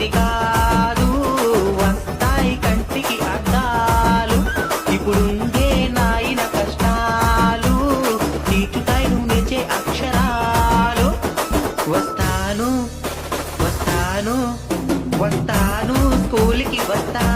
అది కాదు వస్తాయి కంటికి అద్దాలు. ఇప్పుడుండే నాయన కష్టాలు తీర్చుతాయి నువ్వు నేర్చే అక్షరాలు. వస్తాను వస్తాను వస్తాను స్కూల్కి వస్తాను.